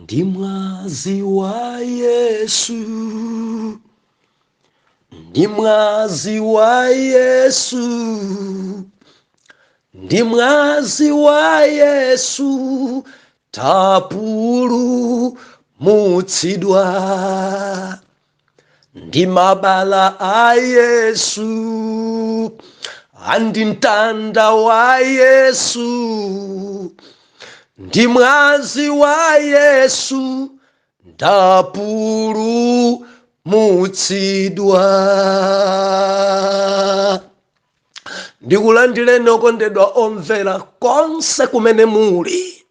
Ndi mwazi wa Yesu, ndi mwazi wa Yesu, ndi mwazi wa Yesu, tapulumutsidwa. Ndi mabala a Yesu, andi mtanda wa Yesu, ndi mwazi wa Yesu, ndapulumutsidwa. Ndikulandireni okondedwa omvera konse kumene muli.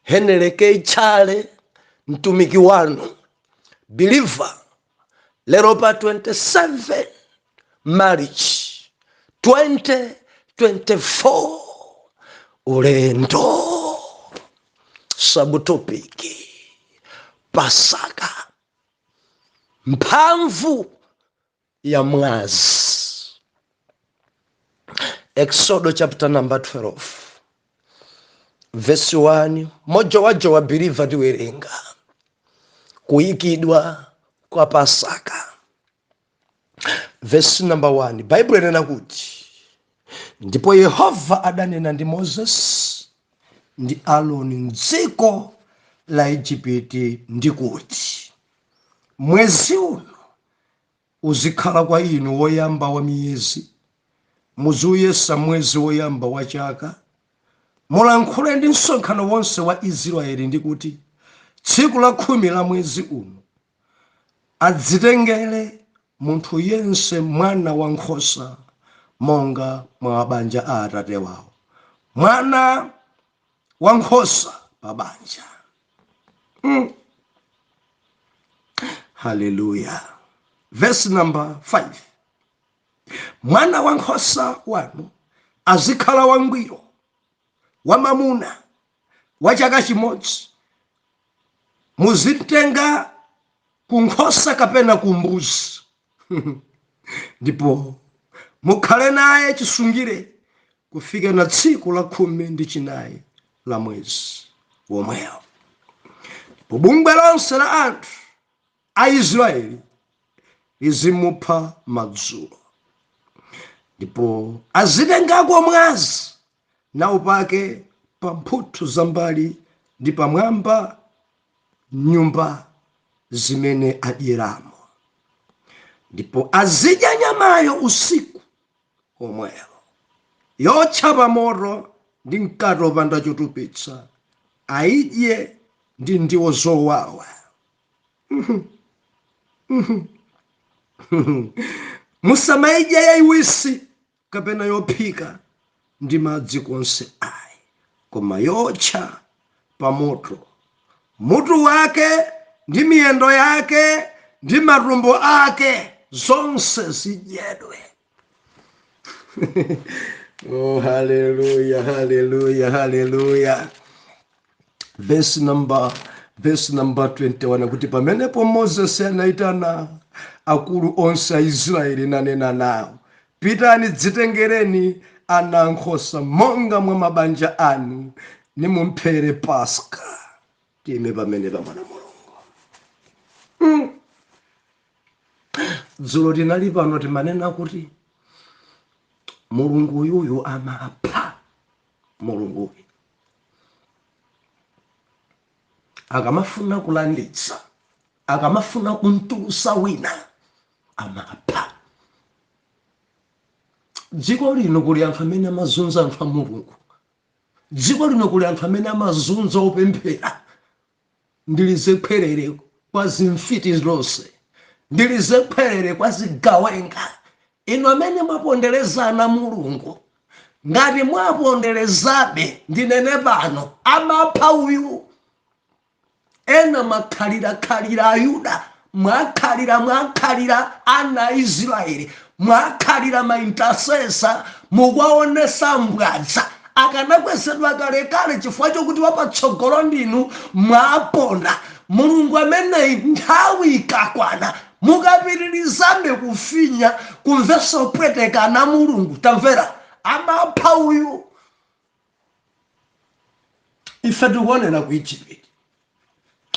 Heneleke Ichale, mtumiki wanu, believer, lero pa 27 March 2024, ulendo subtopiki Pasaka, mphamvu ya mwadzi. Exodus chapter number 12 verse 1. Mojo wa believer tiwerenga kuyikidwa kwa Pasaka. Verse number 1, Bible inena kuti, ndipo Yehova adanena ndi Moses ndi Aaroni m'dziko la Igupti ndi kuti, mwezi uno uzikhala kwa inu woyamba wa miyezi, muziyesa mwezi woyamba wa chaka. Mulankhule ndi msonkhano wonse wa Israeli ndi kuti, tsiku la 10 la mwezi uno adzitengere munthu yense mwana wankhosa monga mwa mabanja a atate wawo, mwana wankhosa pa banja. Hallelujah. Verse number 5, mwana wankhosa wanu azikhala wangwiro, wamamuna wa chaka chimodzi. Muzitenga kunkhosa kapena kumbuzi ndipo mukhale naye chisungire kufika na tsiku la 14 la mwezi womwewo. Ndipo bungwe lonse la anthu a Israeli lizimupha madzulo. Ndipo azitengako mwazi naupake pa mphuthu zambali ndi pamwamba nyumba zimene adyeramo. Ndipo azidya nyamayo usiku omwewo, yotcha pa moto ndi mkate wopanda chotupitsa, ayidye ndi ndiwo zowawa. Musamayidye yayiwisi kapena yophika ndi madzi konse ayi, koma yotcha pa moto, mutu wake ndi miyendo yake ndi matumbo ake zonse zidyedwe. Oh, hallelujah, hallelujah, hallelujah. Verse number 21, kuti pamenepo Moses anaitana akulu onse a Israeli nanena nawo, pitani dzitengereni ana ankhosa monga mwa mabanja anu nimumphere Pasaka. Time pamene pa mwana Mulungu. Dzulo tinali pano timanena kuti Mulungu yuyu amapha. Mulungu akamafuna kulanditsa, akamafuna kuntulusa wina, amapha. Dziko lino kuli anthu amene amazunza anthu a Mulungu. Dziko lino kuli anthu amene amazunza opemphera. Ndilizekwerere kwa zimfiti zonse, ndilizekwerere kwa zigawenga. Ino amene mwaponderezana Mulungu, ngati mwaponderezabe ndinene pano, amapha uyu. Ena makhalira Ayuda, mwakhalira ana Israeli, mwakhalira maintasesa, mukwaonesa mbwadza. Akanakwesedwa kalekale chifukwa chokuti wapatsogolo ndinu mwaponda. Mulungu ameneyi nthawi ikakwana mukapitirizabe kufinya kumvesa opwetekana Mulungu. Tamvera, amapha uyu. Ife tikuonera ku Egypt.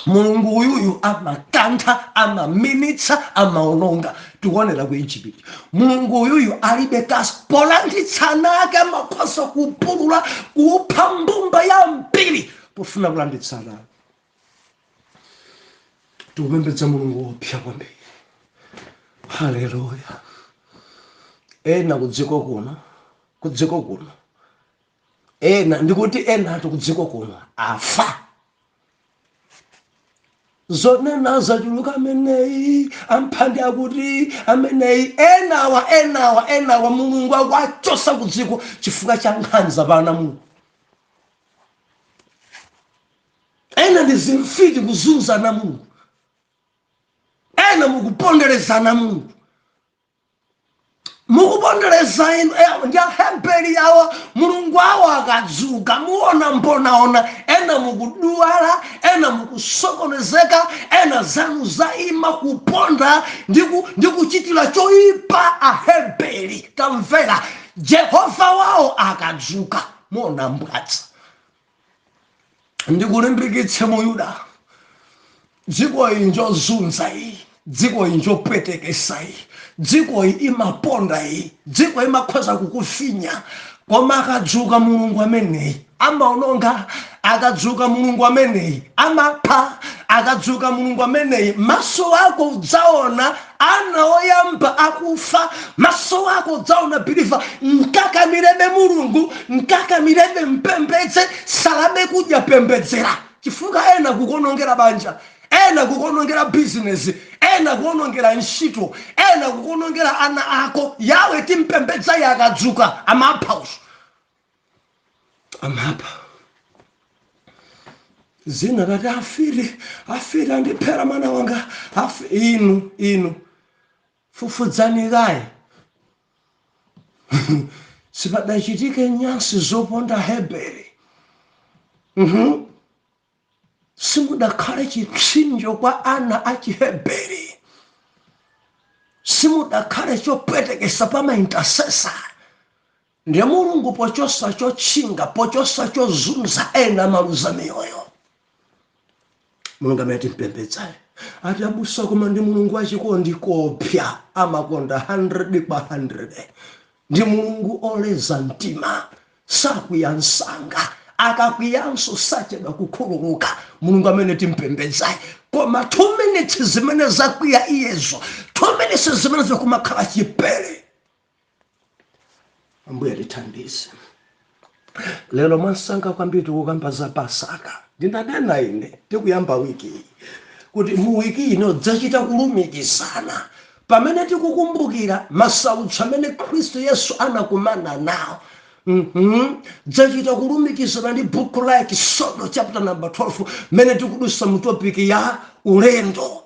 mulungu uyuyu amakantha, amaminitsa, amaononga. Tikuonera ku Egypt mulungu uyuyu alibe kasi polanditsana ake amakhoza kupulula kupha mbumba ya mpiri pofuna kulanditsana. Tikupembedza mulungu wopsa kwambiri. Haleluya. Ena kudziko kuno ena ndikuti ena kudziko kuno afa. Zonena zachuluka ameneyi amphandi akuti ameneyi enawa mulungu akwachosa kudziko chifukwa cha nkhanza pana Mulungu. Ena ndi zimfiti kuzunzana Mulungu, ena mukuponderezana Mulungu, mukupondereza inu ndi Aheberi yawo mulungu awo akadzuka muona mponaona. Ena mukuduwala, ena mukusokonezeka, ena zanu zaima kuponda ndi kuchitira choipa Aheberi. Tamvera, Jehova wawo akadzuka muona mbwadza. Ndikulimbikitse mu Yuda, dziko iyi njozunza iyi, dziko iyi njopwetekesa iyi, dziko iyi imaponda iyi, dziko imakhoza kukufinya. Koma akadzuka mulungu ameneyi amaononga, akadzuka mulungu ameneyi amapha, akadzuka mulungu ameneyi maso ako udzaona ana oyamba akufa, maso ako udzaona biliva nkakamirebe mulungu, nkakamirebe mpembedze, salabe kudya pembedzera. Chifukwa ena kukonongera banja, ena kukonongera business, ena kukonongera ntchito, ena kukonongera ana ako. Yawe timpembedza yakadzuka amapha uso, amapha. Zina lati afire andiphera mwana wanga. Inu fufudzani kaye. Sipadachitike nyansi zoponda Aheberi. Simudakhale chipsinjo kwa ana a Chiheberi, simudakhale chopwetekesa pa maintercessor. Ndiye mulungu pochosa chotchinga, pochosa chozunza, ena maluza miyoyo. Mulungu amati mpembedzaye ati abusa koma ndi mulungu wachikondi kopsa, amakonda 100 kwa 100. Ndi mulungu oleza mtima, sakuyansanga, akakwiyanso sachedwa kukhululuka. Mulungu amene timpembedzaye. Koma 2 minutes zimene zakwiya iyezo, 2 minutes zimene zakumakhala chipere. Ambuye tithandize. Lero mwansanga kwambiri tikukamba za Pasaka. Ndinanena ine tikuyamba wiki kuti mu wiki ino dzachita kulumikizana pamene tikukumbukira masautso amene Khristu Yesu anakumana nawo. Dzachita kulumikizana ndi buku la Exodus chapter number 12 mene tikudusa mu topic ya ulendo.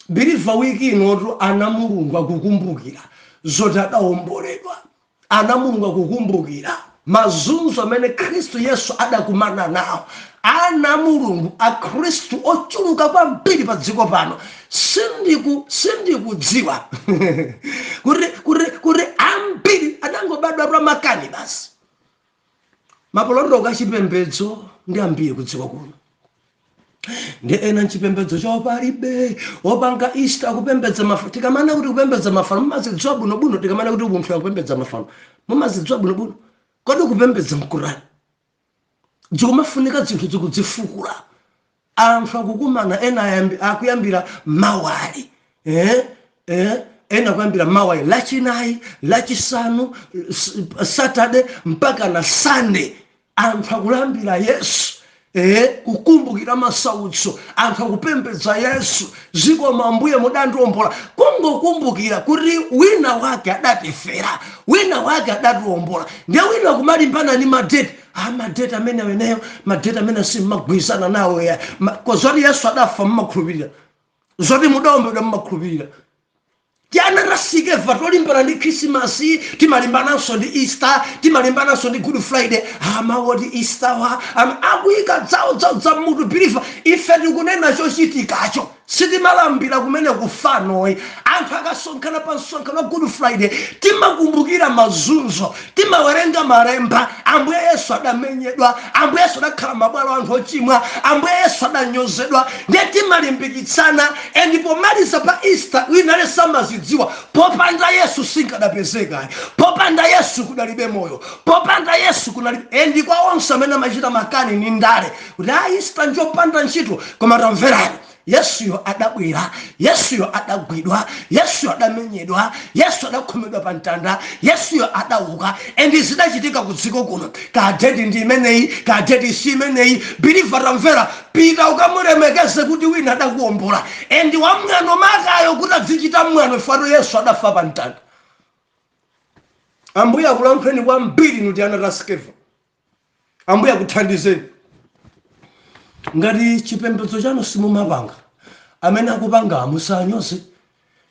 Biliva wiki inotu ana mulungu akukumbukira zoti adawomboledwa, ana mulungu akukumbukira mazunzo amene Khristu Yesu adakumana nawo. Ana mulungu a Khristu ochuluka kwambiri pa dziko pano. Sindikudziwa kuti ambiri adangobadwa pa makani basi. Mapolotoko achipembedzo ndi ambiri kudziko kuno. Ndi ena chipembedzo chopalibe, opanga Easter kupembedza mafano. Tikamana kuti kupembedza mafano mumazidziwa bwinobwino. Tikamana kuti munthu akupembedza mafano mumazidziwa bwinobwino. Kodi kupembedza mkurani zikumafunika zinthu zikudzifukula. Anthu akukumana ena akuyambira mawali, ena kuyambira mawali lachinayi, lachisanu, Saturday mpaka na Sunday. Anthu akulambira Yesu, kukumbukira masautso, anthu akupembedza Yesu. Zikoma Ambuye mudandiwombola. Kungokumbukira kuti wina wake adatifera, wina wake adatiwombola. Ndiye wina kumalimbana ni madeti. Madeti amene weneyo, madeti amene simagwirizana nawo ya. Kozoti Yesu adafa mmakhulupirira, zoti mudawombedwa mmakhulupirira. Tiana rasike vatolimbana ndi Christmas, timalimbananso ndi Easter, timalimbananso ndi Good Friday. Mawoti Easter wa akuyika dzawo za mutu biliva. Ife tikunena chochitikacho sitimalambira kumene kufanoyi. Anthu akasonkhana pa msonkhano Good Friday timakumbukira mazunzo, timawerenga malemba. Ambuye Yesu adamenyedwa, Ambuye Yesu adakhala mabwalo anthu ochimwa, Ambuye Yesu adanyozedwa, ndiye timalimbikitsana. Ndipo maliza pa Easter wina aliyense amazidziwa popanda Yesu sinkadapezeka, popanda Yesu kudalibe moyo, popanda Yesu kunalibe. Ndi kwa onse amene amachita makani ni ndale kuti Easter njopanda ntchito, koma tamverani, Yesuyo adabwera, Yesuyo adagwidwa, Yesuyo adamenyedwa, Yesu adakhomedwa pa mtanda, Yesuyo adauka. Ndi zidachitika ku dziko kuno. Kadeti ndi imeneyi, kadeti si imeneyi. Believer tamvera, pita ukamulemekeze kuti wina adakuwombola. Ndi wamng'ano makayo kuti adzichita mwano ifano Yesu adafa pa mtanda. Ambuye akulankhuleni kwambiri nuti anatasikefa. Ambuye akuthandizeni. Ngati chipembedzo chanu simumapanga, amene akupanga musanyose,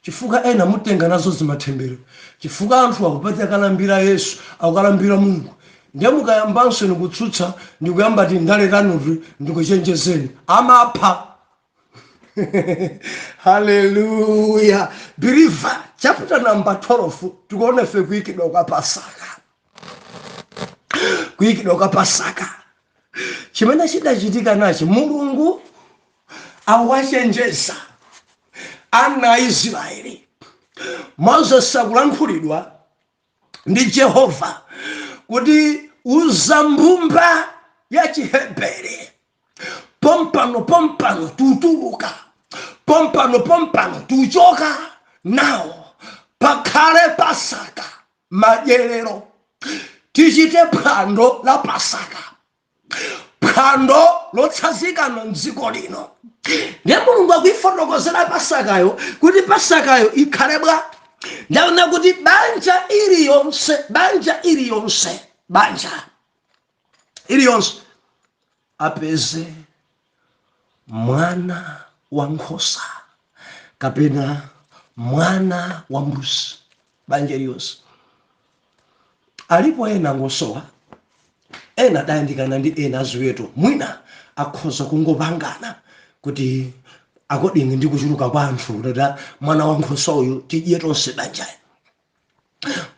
chifukwa ena mutenga nazo zimathembero, chifukwa anthu akupati akalambira Yesu, akalambira Mulungu. Ndiye mukayambanso nikutsutsa ndikuyamba ti ndale tanuti ndikuchenjezeni amapha. Hallelujah. Believer, chapter number 12 tikuone fe kuyikidwa kwa Pasaka. Kuyikidwa kwa Pasaka. Chimene chidachitika nachi, Mulungu awachenjeza ana Israeli. Moses akulankhulidwa ndi Jehova kuti uza mbumba ya Chihebere, pompano tutuluka, pompano tuchoka nawo, pakhale Pasaka madyerero, tichite phwando la Pasaka, phwando lotsazikana m'dziko lino. Ndiye Mulungu akuifotokozera Pasakayo kuti Pasakayo ikhale bwa. Ndaona kuti banja iliyonse apeze mwana wa nkhosa kapena mwana wa mbuzi. Banja iliyonse. Alipo ena ngosowa, ena dayandikana ndi ena ziweto, mwina akhoza kungopangana kuti akodingi ndi kuchuluka kwa anthu kuti mwana wa nkhosa uyu tidye tonse banjayo.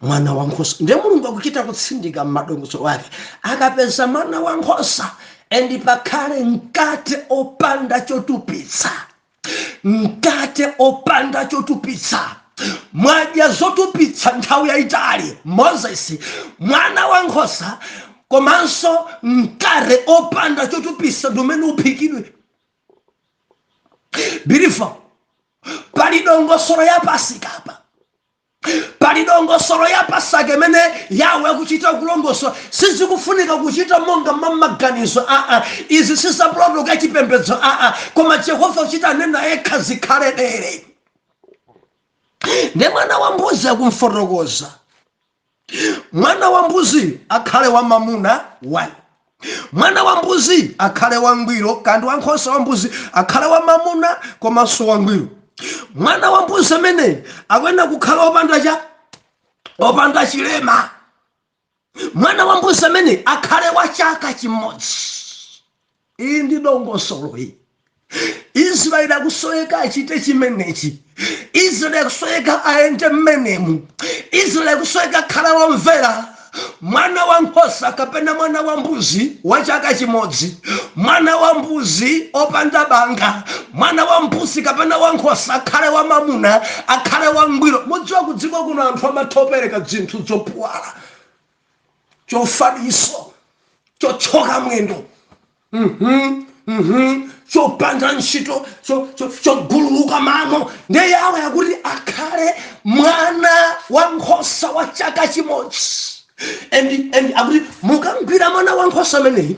Mwana wa nkhosa. Ndiye Mulungu akuchita kutsindika m'madongosolo wake. Akapeza mwana wa nkhosa, endi pakhale mkate opanda chotupitsa. Mkate opanda chotupitsa. Mwadya zotupitsa nthawi yayitali. Moses, mwana wa nkhosa, komanso mkate opanda chotupitsa dumene uphikidwe. Believer, pali dongosolo ya Pasika apa. Pali dongosolo ya Pasaka imene Yawe akuchita kulongosola. Sizikufunika kuchita monga mamaganizo. Izi sisaprotoka chipembedzo. Koma Jehova uchita nena yekha zikhale dere. Ndiye mwana wa mbuzi akumfotokoza. Mwana wa mbuzi akhale wa mamuna wani. Mwana wa mbuzi akhale wangwiro, kandi wankhosa wa mbuzi akhale wa mamuna komanso wangwiro. Mwana wa mbuzi amene akwenda kukhala opanda chilema. Mwana wa mbuzi amene akhale wa chaka chimodzi. Iyi ndi dongosolo iyi. Israeli akusoeka achite chimenechi. Israeli akusoeka aende mmenemu. Israeli akusoeka khala wamvera. Mwana wa nkhosa kapena mwana wa mbuzi wa chaka chimodzi, mwana wa mbuzi opanda banga, mwana wa mbuzi kapena wa nkhosa akhale wa mamuna, akhale wangwiro. Mudziwa kudziko kuno anthu amathopereka zinthu zopuwala, chofadiso, chochoka mwendo, chopanda ntchito, chogululuka mano. Ndiye Yawe akuti akhale mwana wa nkhosa wa chaka chimodzi. And akuti mukangwira mwana wa nkhosa ameneyi,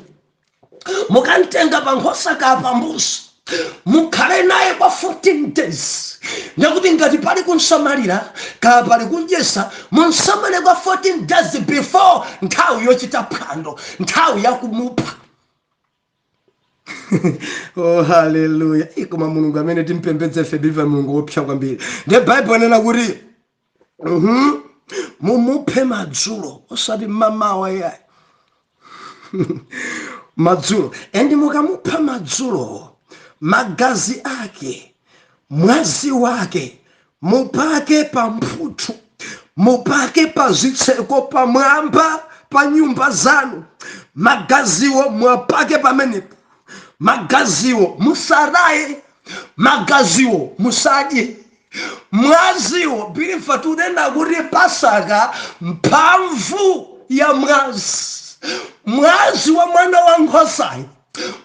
mukantenga pa nkhosa kapa mbuzi, mukhale naye kwa 14 days. Ndakuti ngati pali kunsamalira kapa pali kunjesa, munsamale kwa 14 days before nthawi yochita phwando, nthawi yakumupha. Oh hallelujah. Koma Mulungu amene timpembedze fe believer, Mulungu wopsa kwambiri. Ndiye Bible inena kuti mumuphe madzulo osati mamawa ya madzulo. Endi mukamupha madzulo, magazi ake mwazi wake mupake pa mphuthu, mupake pa zitseko pamwamba pa nyumba zanu. Magaziwo mwapake pamenepo. Magaziwo musaraye, magaziwo musadye. Mwaziwo bilifa tunena kuti Pasaka mphamvu ya mwazi, mwazi wa mwana wa nkhosayo.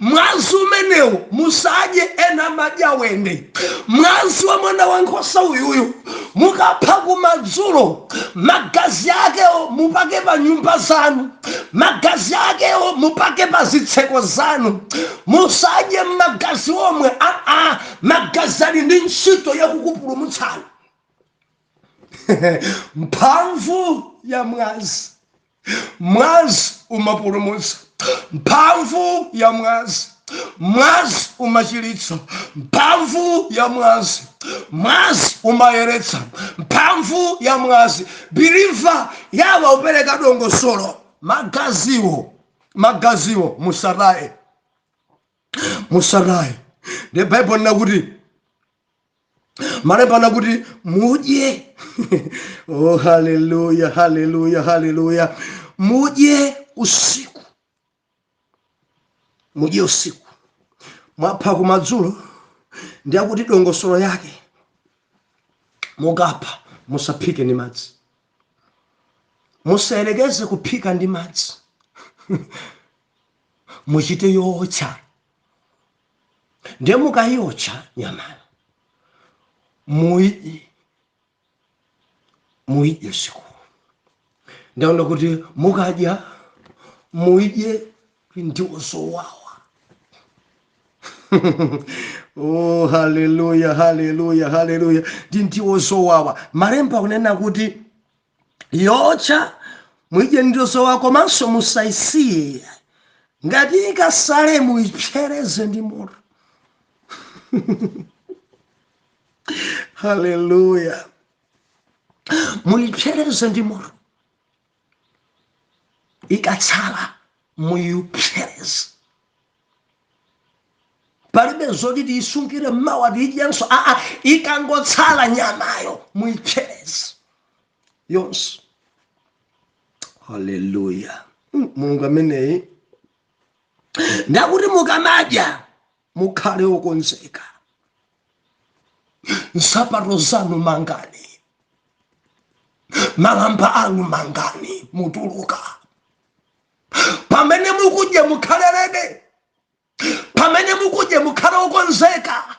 Mwazi umenewu musadye ena madya wende. Mwazi wa mwana wa nkhosa uyuyu mukapha kumadzulo, magazi akewo mupake pa nyumba zanu, magazi akewo mupake pa zitseko zanu. Musadye magazi omwe, magazi ali ndi ntchito yakukupulumutsani. Mphamvu ya mwazi, mwazi umapulumutsa. Mphamvu ya mwazi, mwazi umachiritsa. Mphamvu ya mwazi, mwazi umayeretsa. Mphamvu ya mwazi. Biliva yawa upereka dongosolo. Magaziwo musaraye, musaraye. The Bible nakuti malemba nakuti mudye. Oh, hallelujah, hallelujah, hallelujah. Mudye usiku, mudye usiku. Mwapha kumadzulo, ndiyakuti dongosolo yake mukapha musaphike ndi madzi. Musayerekeze kuphika ndi madzi. Muchite yocha. Ndiye mukayocha nyamayo muidye usiku. Ndaona kuti mukadya muidye ndiwo zowawa. Oh, hallelujah, hallelujah, hallelujah. Ndiwo zowawa. Malemba kunena kuti yocha muidye ndiwo zowawa, komanso musaisiye. Ngati ikasale muipsereze ndi moto. Hallelujah. Muipsereze ndi moto. Ikatsala muipsereze. Palibe zoti isungire mawa lidyanso. Ikangotsala nyamayo muipsereze yonse. Hallelujah. Mulungu ameneyi ndakuti mukamadya mukhale okonzeka. Nsapato zanu mangani, malamba anu mangani, mutuluka. Pamene mukudya mukhale rede. Pamene mukudya mukhale okonzeka.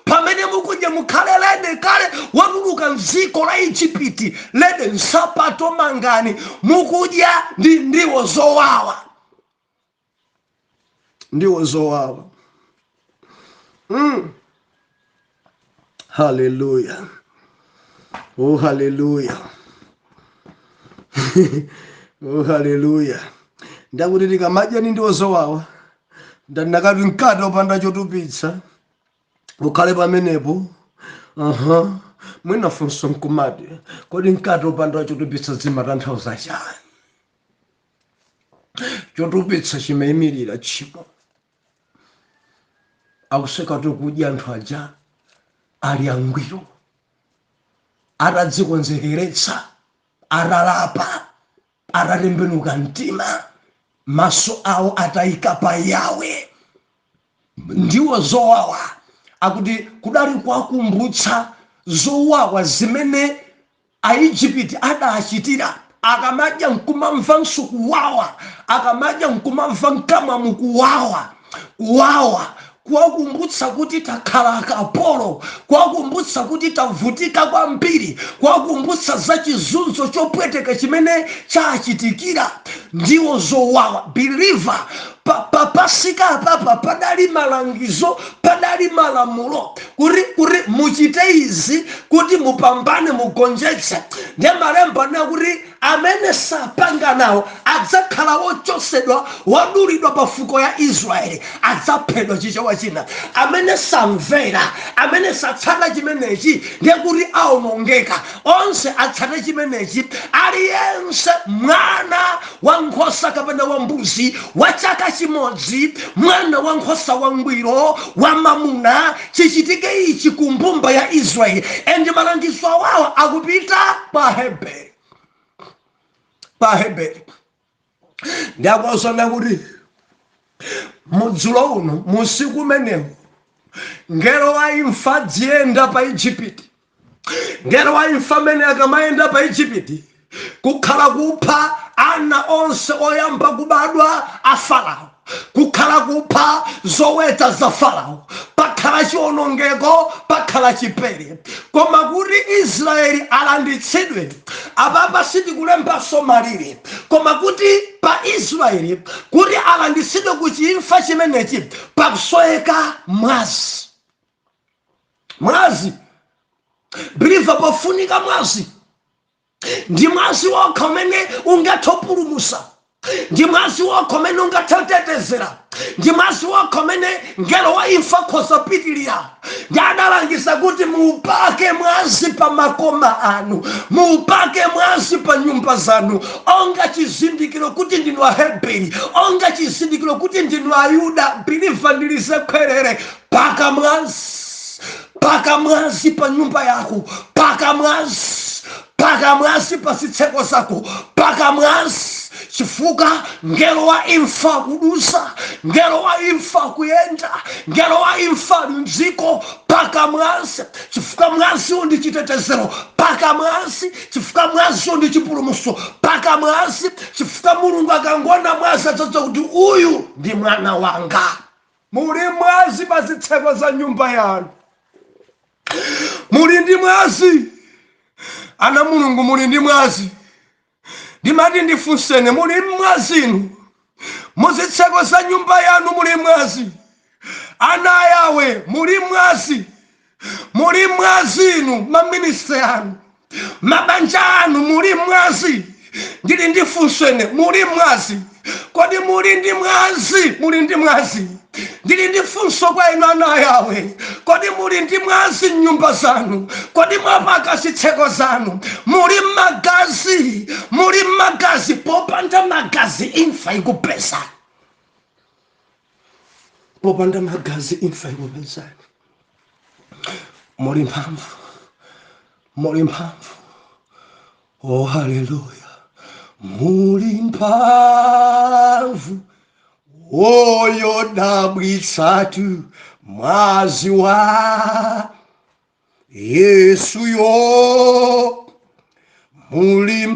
Pamene mukudya mukhale rede. Kale watuluka mdziko la Igupti rede, nsapato mangani. Mukudya ndiwo zowawa, ndiwo zowawa. Hallelujah. Oh, hallelujah. Oh, hallelujah. Ndakuti ndikamadya ndiwo zowawa, ndakati mkate opanda chotupitsa ukhale pamenepo. Mwina funso mkumati, kodi mkate opanda chotupitsa zimatanthauza chani? Chotupitsa chimayimirira tchimo. Akuseka kudya anthu aja ali angwiro, atadzikonzekeretsa, atalapa, atatembenuka mtima, maso awo atayika pa Yawe. Ndiwo zowawa. Akuti kudali kwakumbutsa zowawa zimene Aigupti adachitira. Akamadya nkumamvanso kuwawa, akamadya nkumamva mkamwa mukuwawa. Kuwawa kwakumbutsa kuti takhala akapolo, kwakumbutsa kuti tavutika kwambiri, kwakumbutsa za chizunzo chopweteka chimene chachitikira. Ndiwo zowawa. Believer, Pasika papa padali malangizo, padali malamulo kuri muchite izi kuti mupambane mugonjetse. Ndiye malemba na kuti amene sapanga nawo adzakhala wochosedwa wadulidwa pafuko ya Israeli, adzaphedwa chichewa china. Amene samvera, amene satsata chimenechi ndiye kuti aonongeka. Onse atsata chimenechi, aliyense mwana wankhosa kapena wambuzi wa chaka chimodzi, mwana wankhosa wangwiro wamamuna, chichitike ichi ku mbumba ya Israeli. Endi malangizo awawa akupita pa Heberi. Ndiyakwazana kuti mudzulo uno musiku umenewu ngelo wa imfa dziyenda pa Egypt. Ngelo wa imfa amene akamayenda pa Egypt kukhala kupha ana onse oyamba kubadwa a Farao, kukhala kupha zoweta za Farao, pakhala chiwonongeko, pakhala chipere. Koma kuti Israeli alanditsidwe, apapa sitikulembaso malire, koma kuti pa Israeli kuti alanditsidwe ku chimfa chimenechi pakusoweka mwazi. Believer pofunika mwazi. Ndi mwazi wokha umene ungatopulumusa, ndi mwazi wokha umene ungatetezera, ndi mwazi wokha umene ngelo wa imfa khosapitirira. Ndi adalangisa kuti muupake mwazi pa makoma anu, muupake mwazi pa nyumba zanu, onga chizindikiro kuti ndinu Aheberi, onga chizindikiro kuti ndinu Ayuda. Believer ndilise kwerere, paka mwazi pa nyumba yako, paka mwazi pa zitseko zako, paka mwazi. Chifukwa ngelo wa imfa kudusa, ngelo wa imfa kuyenda, ngelo wa imfa mziko, paka mwazi. Chifukwa mwazi ndi chitetezero, paka mwazi. Chifukwa mwazi ndi chipulumuso, paka mwazi. Chifukwa Mulungu akangona mwazi adzadza kuti uyu ndi mwana wanga. Muli mwazi pa zitseko za nyumba yanu, muli ndi mwazi. Ana Mulungu muli ndi mwazi. Ndimati ndifunsene, muli mwazinu muzitseko za nyumba yanu, muli mwazi. Ana yawe muli mwazi, muli mwazinu. Maministri anu, mabanja anu muli mwazi. Ndili ndifunsene, muli mwazi. Kodi muli ndi mwazi? Muli ndi mwazi. Ndili ndifunso kwa inu ana yawe, kodi muli ndi mwazi nyumba zanu? Kodi mwapaka zitseko zanu? Muli magazi. Popanda magazi imfa ikupeza. Popanda magazi imfa ikupeza. Muli mphamvu. Oh haleluya. Muli mphamvu. Oyo dabwitsatu mwazi wa Yesu yo. Muli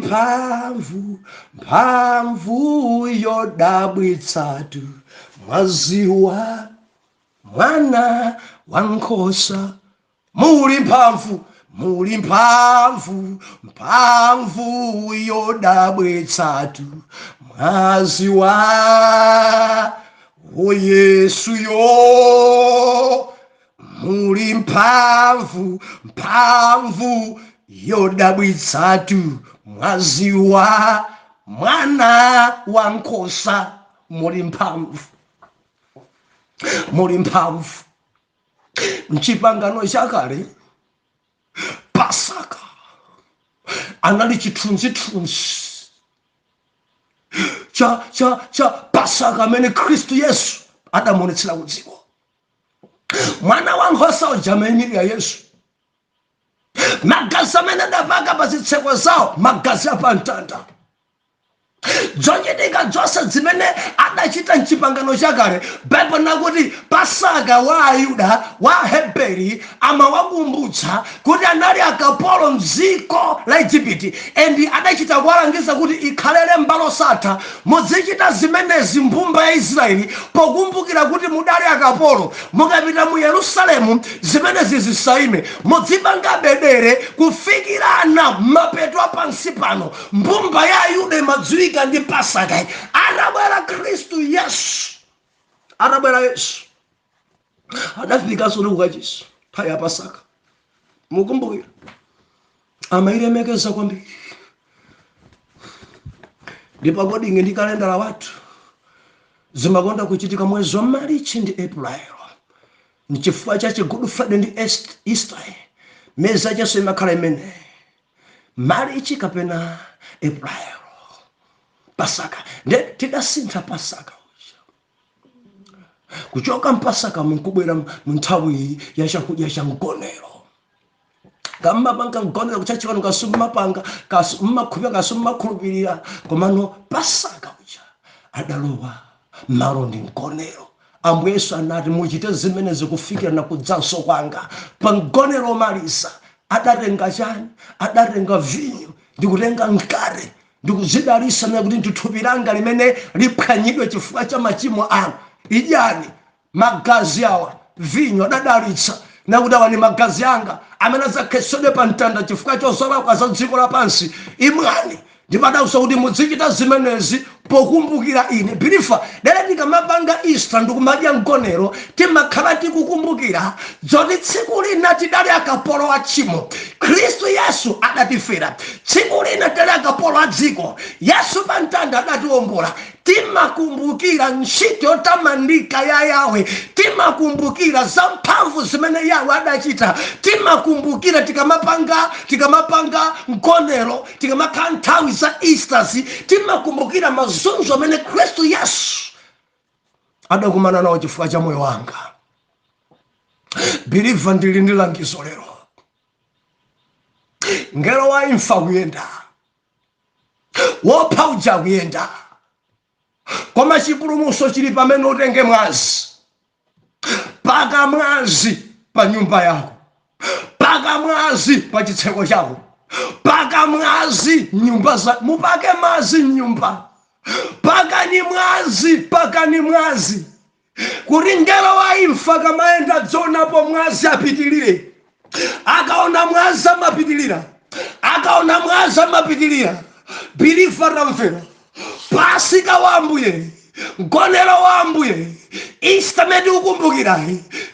mphamvu yo dabwitsatu mwazi wa mwana wankhosa. Muli mphamvu yo dabwitsatu mwazi wa Yesu yo. Muli mphamvu yo dabwitsatu mwazi wa mwana wankhosa. Muli mphamvu. Mchipangano chakale Pasaka anali chithunzithunzi cha Pasaka amene Kristu Yesu adamuonetsera kudziko. Mwana wankhosa uja amayimirira Yesu. Magazi amene adapaka pa zitseko zawo, magazi apamtanda. Zochitika zonse zimene adachita mchipangano chakale, Bible nakuti Pasaka wa Ayuda wa Heberi amawakumbutsa kuti anali akapolo mdziko la Egypt, endi adachita kuwalangiza kuti ikhalere mbalo satha muzichita zimenezi mbumba ya Israeli pokumbukira kuti mudali akapolo. Mukapita mu Yerusalemu zimenezi zisaime, mudzipanga bedere kufikirana mapeto apansi pano. Mbumba ya Ayuda imadziwika ndi Pasaka. Anabwera Kristu Yesu, adafika solo kukachisi phaya Pasaka. Mukumbukira amayilemekeza kwambiri. ndipo kodi ndi kalenda la watu zimakonda kuchitika mwezi wa Marichi ndi April, nchifukwa cha Good Friday ndi Easter. Meza chaso imakhala imene Marichi kapena April, Pasaka. Nde tidasintha Pasaka kuchoka mpasaka munkubwera munthawi ya chakudya cha mgonero. Kamba panga mgonero kuchachiwa nukasuma panga kasuma kasuma khulupirira komano Pasaka uja adalowa malo ndi mgonero. Ambuye Yesu anati muchite zimene zikufikira na kudzanso kwanga. Pa mgonero malisa adatenga chani? Adatenga vinyo ndikutenga mkate ndikuzidalisa na kuti thupi langa limene liphwanyidwe chifukwa cha machimo anu. Ijani magazi awa vinyo adadalitsa nakuti awa ni magazi anga amene adzakhetsedwe pa mtanda chifukwa chozolakwa za dziko lapansi. Imwani ndimadausa kuti muzichita zimenezi pokumbukira ine. Bilifa dere ndikamapanga Easter ndikumadya mgonero timakhala tikukumbukira zoti tsiku lina tidali akapolo wa tchimo. Khristu Yesu adatifera. Tsiku lina tidali akapolo a dziko. Yesu pa mtanda adatiwombola. Timakumbukira ntchito yotamandika ya Yawe. Timakumbukira za mphamvu zimene Yawe adachita. Timakumbukira tikamapanga mgonero tikamakhala nthawi za Easter. Timakumbukira mazunzo amene Khristu Yesu adakumana nawo chifukwa cha moyo wanga. Biliva ndili ndi langizo lero. Ngelo wa imfa kuyenda, wopha uja kuyenda, koma chipulumutso chili pamene utenge mwazi. Paka mwazi pa nyumba yako, paka mwazi pa chitseko chako, paka mwazi nyumba za mupake mwazi nyumba. Paka ni mwazi kuti ngelo wa imfa kamaenda dzonapo mwazi apitilire. Akaona mwazi amapitilira, akaona mwazi amapitilira. Bilifa tamvera. Pasika wa Ambuye, mgonero wa Ambuye, Easter medi ukumbukira.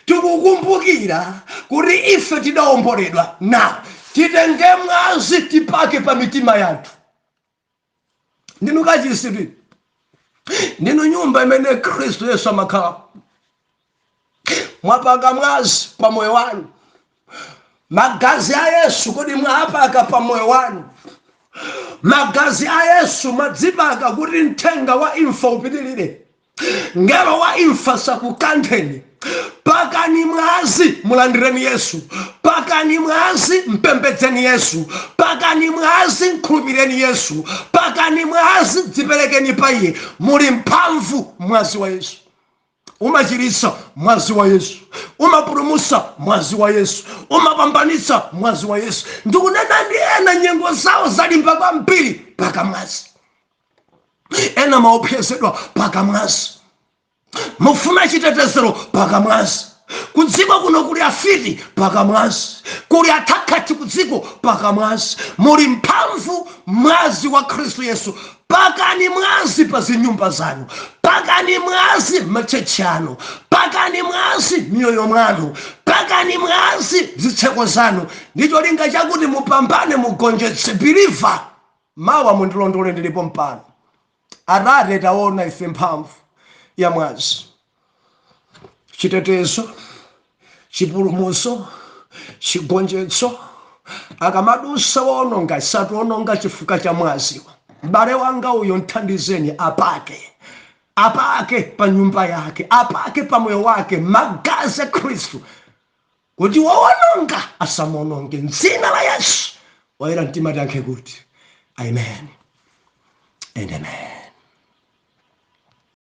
Tikukumbukira kuti ife tidawomboledwa. Na titenge mwazi tipake pa mitima yathu. Ndinu kachisiri, ndinu nyumba imene Khristu Yesu amakhala. Mwapaka mwazi pa moyo wanu. Magazi a Yesu kodi mwapaka pa moyo wanu. Magazi a Yesu madzipaka kuti mthenga wa imfa upitilire. Ngelo wa imfa sakukantheni. Pakani mwazi mulandireni Yesu. Pakani mwazi mpembedzeni Yesu. Pakani mwazi mkhulupireni Yesu. Pakani mwazi dziperekeni pa Iye. Muli mphamvu mwazi wa Yesu. Umachiritsa mwazi wa Yesu. Umapulumutsa mwazi wa Yesu. Umapambanitsa mwazi wa Yesu. Ndikunena ndi ena nyengo zawo zalimba kwambiri paka mwazi. Ena maopsezedwa paka mwazi. Mufuna chitetezero paka mwazi. Kudziko kuno kuli afiti paka mwazi. Kuli atakati kudziko paka mwazi. Muli mphamvu mwazi wa Khristu Yesu. Pakani mwazi pa zinyumba zanu. Pakani mwazi machechi anu. Pakani mwazi mioyo mwanu. Pakani mwazi zitseko zanu. Ndicho linga chakuti mupambane mugonjetse. Biliva mawa mundilondole ndilipo mpano. Atate taona ife mphamvu ya mwazi. Chitetezo, chipulumutso, chigonjetso, akamadusa wononga isatu wononga chifukwa cha mwaziwa. M'bale wanga uyo nthandizeni apake pa nyumba yake, apake pa moyo wake magazi a Khristu kuti wononga asamononge. M'dzina la Yesu wayera mtima tiyankhe kuti amen and amen.